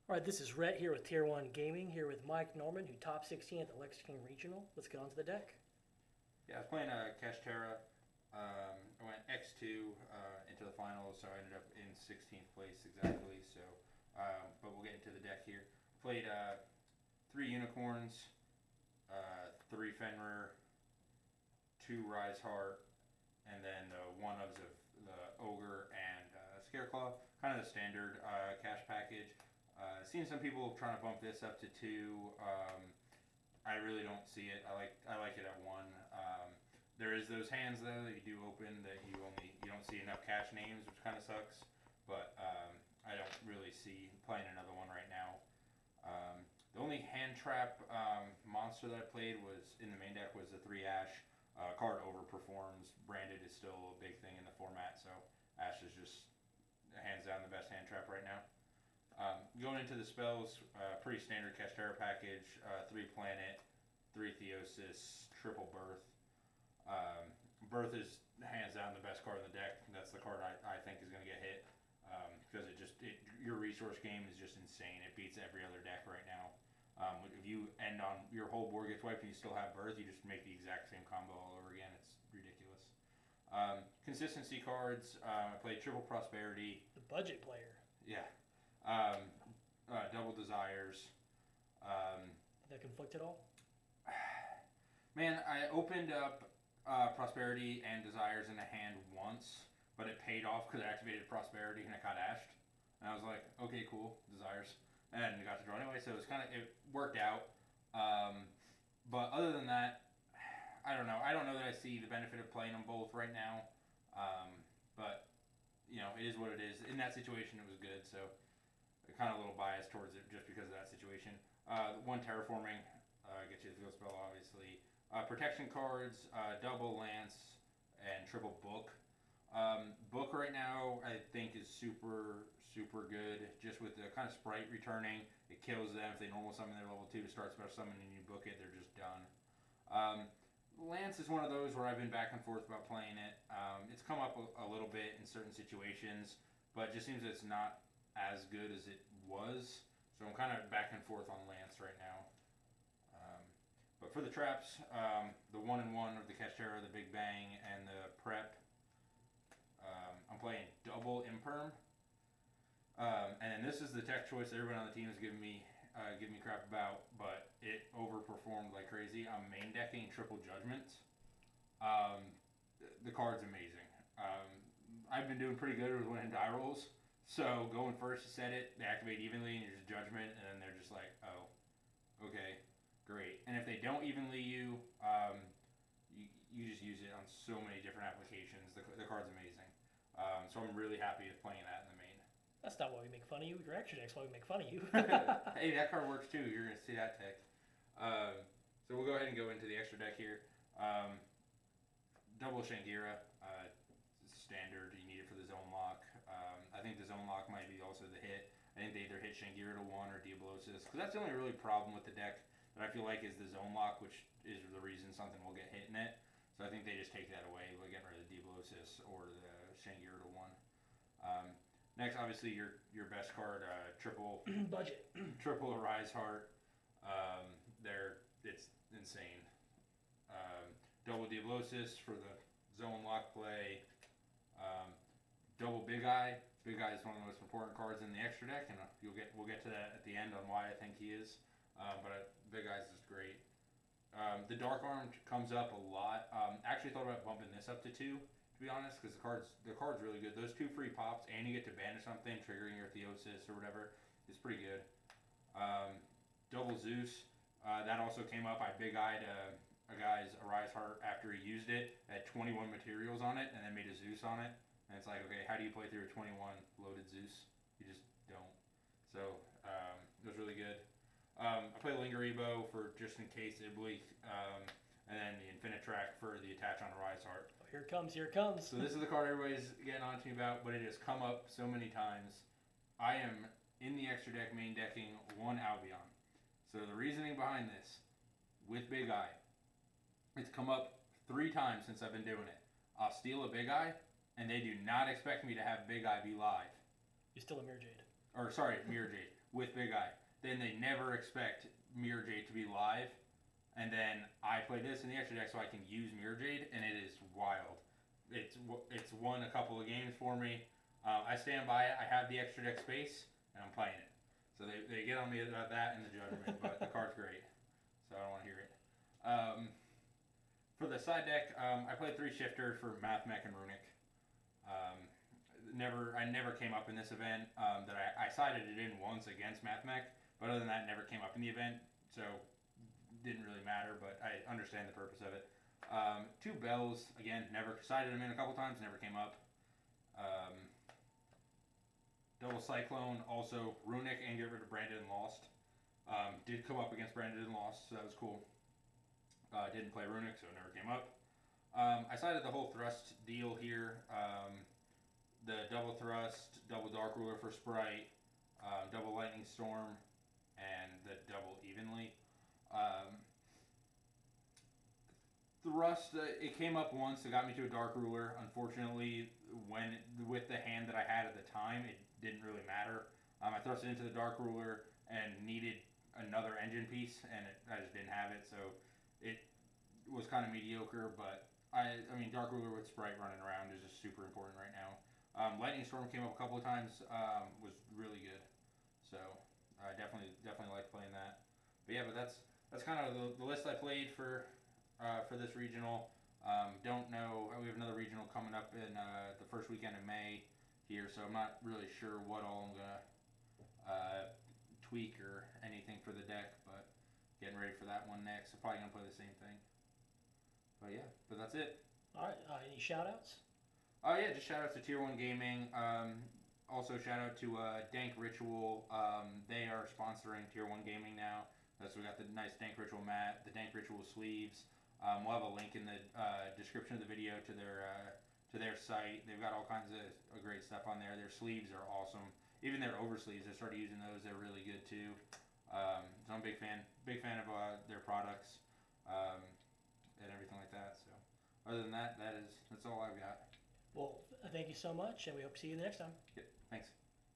All right, this is Rhett here with Tier 1 Gaming, here with Mike Norman, who top 16 at the Lexington Regional. Let's get on to the deck. Yeah, I was playing Kashtira. I went X2 into the finals, so I ended up in 16th place exactly. But we'll get into the deck here. Played 3 Unicorns, 3 Fenrir, 2 Rise Heart, and then the one-ofs of the Ogre and Scareclaw. Kind of the standard cash package. Seen some people trying to bump this up to 2. I really don't see it. I like it at 1. There is those hands though that you do open that you don't see enough cash names, which kind of sucks. But I don't really see playing another one right now. The only hand trap monster that I played was in the main deck was the 3 Ash. Card overperforms. Branded is still a big thing in the format, so Ash is just hands down the best hand trap right now. Going into the spells, pretty standard Kashtira package, 3 Planet, 3 Theosis, triple Birth. Birth is hands down the best card in the deck. That's the card I think is going to get hit because your resource game is just insane. It beats every other deck right now. If you end on your whole board gets wiped and you still have Birth, you just make the exact same combo all over again. It's ridiculous. Consistency cards, I played triple Prosperity. The budget player. Yeah. Double Desires. That conflict at all? Man, I opened up Prosperity and Desires in a hand once, but it paid off because I activated Prosperity and it got ashed. And I was like, okay, cool, Desires. And I got to draw anyway, so it worked out. But other than that, I don't know. I don't know that I see the benefit of playing them both right now. But, it is what it is. In that situation, it was good, so kind of a little biased towards it just because of that situation. 1 Terraforming, gets you the field spell, obviously. Protection cards, double Lance, and triple Book. Book right now, I think, is super, super good. Just with the kind of sprite returning, it kills them. If they normal summon their level 2 to start special summoning and you book it, they're just done. Lance is one of those where I've been back and forth about playing it. It's come up a little bit in certain situations, but it just seems it's not as good as it was. So I'm kind of back and forth on Lance right now. But for the traps, the 1-in-1 of the Kashtira, the Big Bang, and the Prep, I'm playing double Imperm. And then this is the tech choice that everyone on the team is giving me crap about, but it overperformed like crazy. I'm main decking triple Judgments. The card's amazing. I've been doing pretty good with winning die rolls. So going first to set it, they activate evenly and you're just Judgment, and then they're just like, oh, okay, great. And if they don't evenly you just use it on so many different applications. The card's amazing. So I'm really happy with playing that in the main. That's not why we make fun of you. Your extra deck's why we make fun of you. Hey, that card works too. You're going to see that tech. So we'll go ahead and go into the extra deck here. Double Shangira. Standard. You need it for the zone lock. I think the zone lock might be also the hit. I think they either hit Shangira to 1 or Diablosis. Because that's the only really problem with the deck that I feel like is the zone lock, which is the reason something will get hit in it. So I think they just take that away, like getting rid of the Diablosis or the Shangira to 1. Next, obviously, your best card, triple budget. Triple Rise Heart. It's insane. Double Diablosis for the zone lock play. Double Big Eye. Big Eye is one of the most important cards in the extra deck, and we'll get to that at the end on why I think he is. But Big Eye is just great. The Dark Arm comes up a lot. Actually thought about bumping this up to 2, to be honest, because the card's really good. Those 2 free pops, and you get to banish something, triggering your Theosis or whatever, is pretty good. Double Zeus. That also came up. I Big Eyed a guy's Arise Heart after he used it. It had 21 materials on it, and then made a Zeus on it. And it's like, okay, how do you play through a 21 loaded Zeus? You just don't. So it was really good. I play Lingeribo for just in case Ibly, and then the Infinitrack for the attach on Arise Heart. Oh, here it comes, here it comes. So this is the card everybody's getting on to me about, but it has come up so many times. I am in the extra deck main decking 1 Albion. So the reasoning behind this, with Big Eye, it's come up 3 times since I've been doing it. I'll steal a Big Eye, and they do not expect me to have Big Eye be live. You're still a Mirror Jade. Or sorry, Mirror Jade. with Big Eye. Then they never expect Mirror Jade to be live, and then I play this in the extra deck so I can use Mirror Jade, and it is wild. It's won a couple of games for me. I stand by it. I have the extra deck space, and I'm playing it. So they get on me about that and the Judgment, but the card's great, so I don't want to hear it. For the side deck, I played 3 Shifter for Math Mech and Runic. I never came up in this event. I sided it in once against Math Mech, but other than that, it never came up in the event, so didn't really matter. But I understand the purpose of it. 2 Bells, again, never sided them in a couple times, never came up. Double Cyclone, also Runic and get rid of Branded and Lost. Did come up against Branded and Lost, so that was cool. Didn't play Runic, so it never came up. I sided the whole Thrust deal here. The double Thrust, double Dark Ruler for Sprite, double Lightning Storm, and the double Evenly. Thrust, it came up once. It got me to a Dark Ruler. Unfortunately, with the hand that I had at the time, it didn't really matter. I thrust it into the Dark Ruler and needed another engine piece, and I just didn't have it, so it was kind of mediocre. But I mean, Dark Ruler with Sprite running around is just super important right now. Lightning Storm came up a couple of times, was really good, so I definitely like playing that. But yeah, but that's kind of the list I played for this regional. Don't know. We have another regional coming up in the first weekend of May here, so I'm not really sure what all I'm gonna tweak or anything for the deck, but getting ready for that one next. I'm probably gonna play the same thing. But yeah, but that's it. All right. Any shout outs? Oh yeah, just shout out to Tier 1 Gaming. Also shout out to Dank Ritual. They are sponsoring Tier 1 Gaming now. So we got the nice Dank Ritual mat, the Dank Ritual sleeves. We'll have a link in the description of the video to their site. They've got all kinds of great stuff on there. Their sleeves are awesome. Even their over sleeves, I started using those. They're really good too. So I'm a big fan of their products and everything like that. So other than that, that's all I've got. Well, thank you so much, and we hope to see you next time. Yep, thanks.